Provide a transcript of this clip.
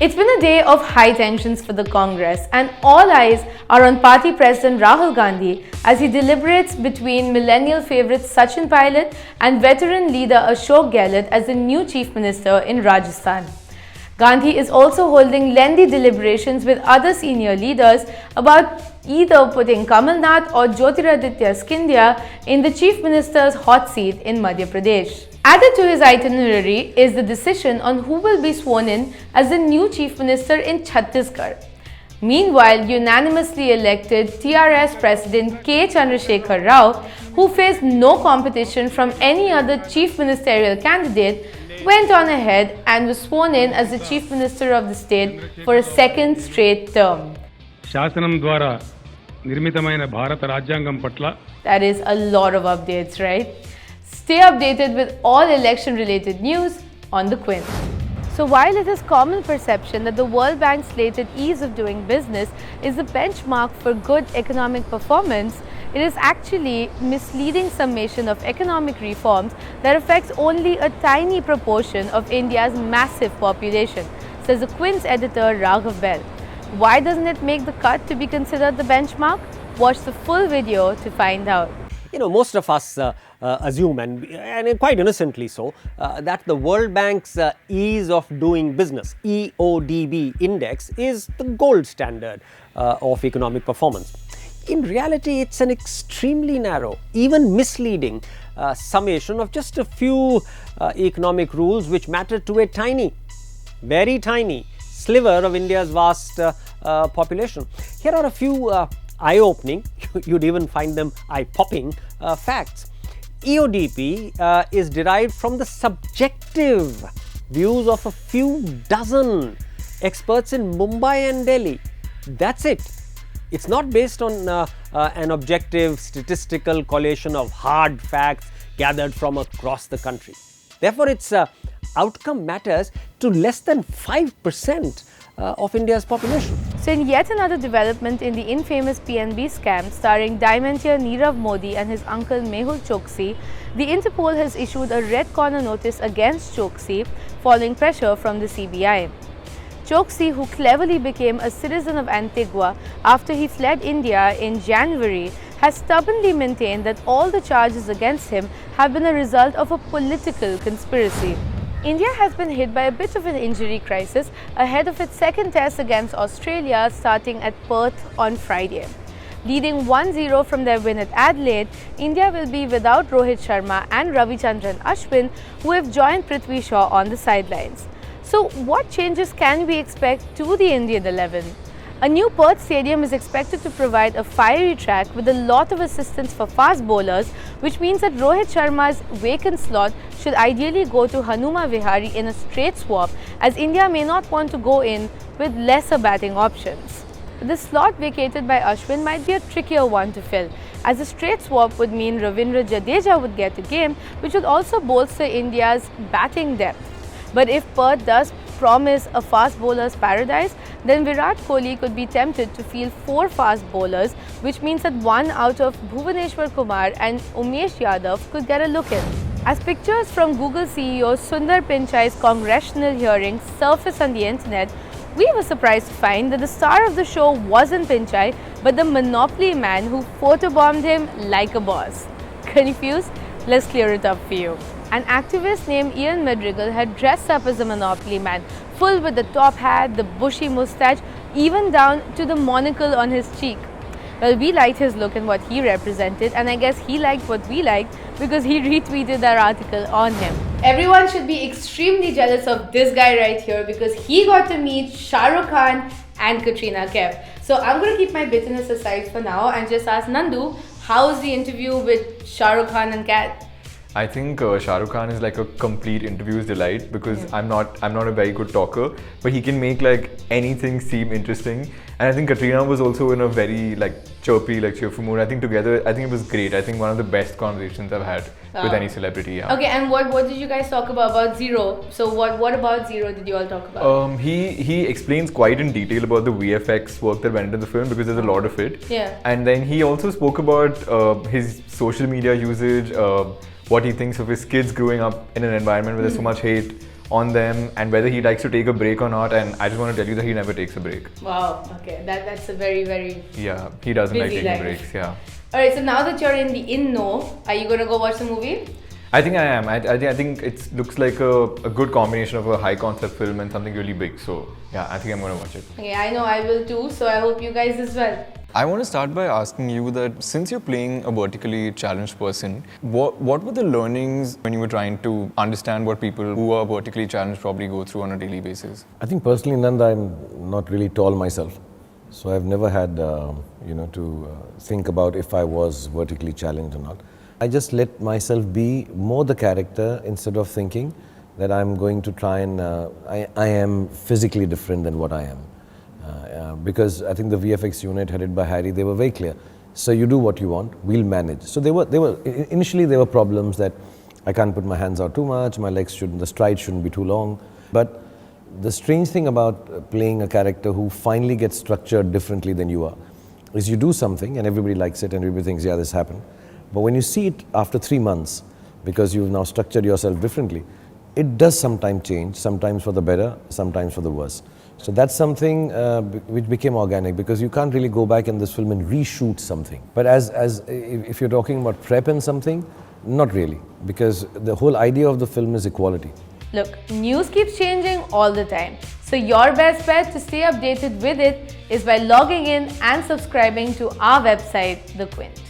It's been a day of high tensions for the Congress, and all eyes are on party president Rahul Gandhi as he deliberates between millennial favorite Sachin Pilot and veteran leader Ashok Gehlot as the new chief minister in Rajasthan. Gandhi is also holding lengthy deliberations with other senior leaders about either putting Kamal Nath or Jyotiraditya Scindia in the chief minister's hot seat in Madhya Pradesh. Added to his itinerary is the decision on who will be sworn in as the new chief minister in Chhattisgarh. Meanwhile, unanimously elected TRS President K. Chandrasekhar Rao, who faced no competition from any other chief ministerial candidate, went on ahead and was sworn in as the chief minister of the state for a second straight term. శాసనం ద్వారా నిర్మితమైన భారత రాజ్యాంగం పట్ల That is a lot of updates, right? Stay updated with all election-related news on the Quint. So while it is common perception that the World Bank's slated ease of doing business is the benchmark for good economic performance, it is actually misleading summation of economic reforms that affects only a tiny proportion of India's massive population, says the Quint's editor Raghav Bell. Why doesn't it make the cut to be considered the benchmark? Watch the full video to find out. Most of us assume, and quite innocently so, that the World Bank's ease of doing business, EODB index, is the gold standard of economic performance. In reality, it's an extremely narrow, even misleading summation of just a few economic rules which matter to a tiny, very tiny sliver of India's vast population. Here are a few eye-opening, you'd even find them eye-popping facts. EODP is derived from the subjective views of a few dozen experts in Mumbai and Delhi. That's it. It's not based on an objective statistical collation of hard facts gathered from across the country. Therefore, its outcome matters to less than 5% of India's population. So in yet another development in the infamous PNB scam starring diamantier Nirav Modi and his uncle Mehul Choksi, the Interpol has issued a red corner notice against Choksi following pressure from the CBI. Choksi, who cleverly became a citizen of Antigua after he fled India in January, has stubbornly maintained that all the charges against him have been a result of a political conspiracy. India has been hit by a bit of an injury crisis ahead of its second test against Australia starting at Perth on Friday. Leading 1-0 from their win at Adelaide, India will be without Rohit Sharma and Ravichandran Ashwin, who have joined Prithvi Shaw on the sidelines. So what changes can we expect to the Indian 11? A new Perth stadium is expected to provide a fiery track with a lot of assistance for fast bowlers, which means that Rohit Sharma's vacant slot should ideally go to Hanuma Vihari in a straight swap, as India may not want to go in with lesser batting options. The slot vacated by Ashwin might be a trickier one to fill, as a straight swap would mean Ravindra Jadeja would get a game, which would also bolster India's batting depth. But if Perth does promise a fast bowler's paradise, then Virat Kohli could be tempted to field 4 fast bowlers, which means that one out of Bhuvaneshwar Kumar and Umesh Yadav could get a look in. As pictures from Google CEO Sundar Pichai's congressional hearing surface on the internet, we were surprised to find that the star of the show wasn't Pichai, but the Monopoly man who photobombed him like a boss. Confused? Let's clear it up for you. An activist named Ian Madrigal had dressed up as a Monopoly man, full with the top hat, the bushy moustache, even down to the monocle on his cheek. Well, we liked his look and what he represented, and I guess he liked what we liked because he retweeted our article on him. Everyone should be extremely jealous of this guy right here because he got to meet Shahrukh Khan and Katrina Kaif. So I'm going to keep my bitterness aside for now and just ask Nandu, how's the interview with Shahrukh Khan and Kat? I think Shahrukh Khan is like a complete interview's delight because I'm not a very good talker, but he can make like anything seem interesting. And I think Katrina was also in a very like chirpy, like cheerful mood. I think together, I think it was great. I think one of the best conversations I've had with any celebrity. Yeah. Okay, and what did you guys talk about Zero? So what about Zero did you all talk about? He explains quite in detail about the VFX work that went into the film because there's a lot of it. Yeah. And then he also spoke about his social media usage, what he thinks of his kids growing up in an environment where there's so much hate on them and whether he likes to take a break or not. And I just want to tell you that he never takes a break. Wow, okay, that's a very, very Yeah, he doesn't like busy taking life. breaks. Yeah. Alright, so now that you're in the know, are you gonna go watch the movie? I think I am. I think it looks like a good combination of a high concept film and something really big. So yeah, I think I'm going to watch it. Okay, I know I will too, so I hope you guys as well. I want to start by asking you that since you're playing a vertically challenged person, what were the learnings when you were trying to understand what people who are vertically challenged probably go through on a daily basis? I think personally, Nanda, I'm not really tall myself. So I've never had, to think about if I was vertically challenged or not. I just let myself be more the character instead of thinking that I'm going to try and, I am physically different than what I am. Because I think the VFX unit headed by Harry, they were very clear. So you do what you want, we'll manage. So initially there were problems that I can't put my hands out too much, the stride shouldn't be too long. But the strange thing about playing a character who finally gets structured differently than you are, is you do something and everybody likes it and everybody thinks, yeah, this happened. But when you see it after 3 months, because you've now structured yourself differently, it does sometimes change, sometimes for the better, sometimes for the worse. So that's something which became organic, because you can't really go back in this film and reshoot something. But if you're talking about prep and something, not really, because the whole idea of the film is equality. Look, news keeps changing all the time. So your best bet to stay updated with it is by logging in and subscribing to our website, The Quint.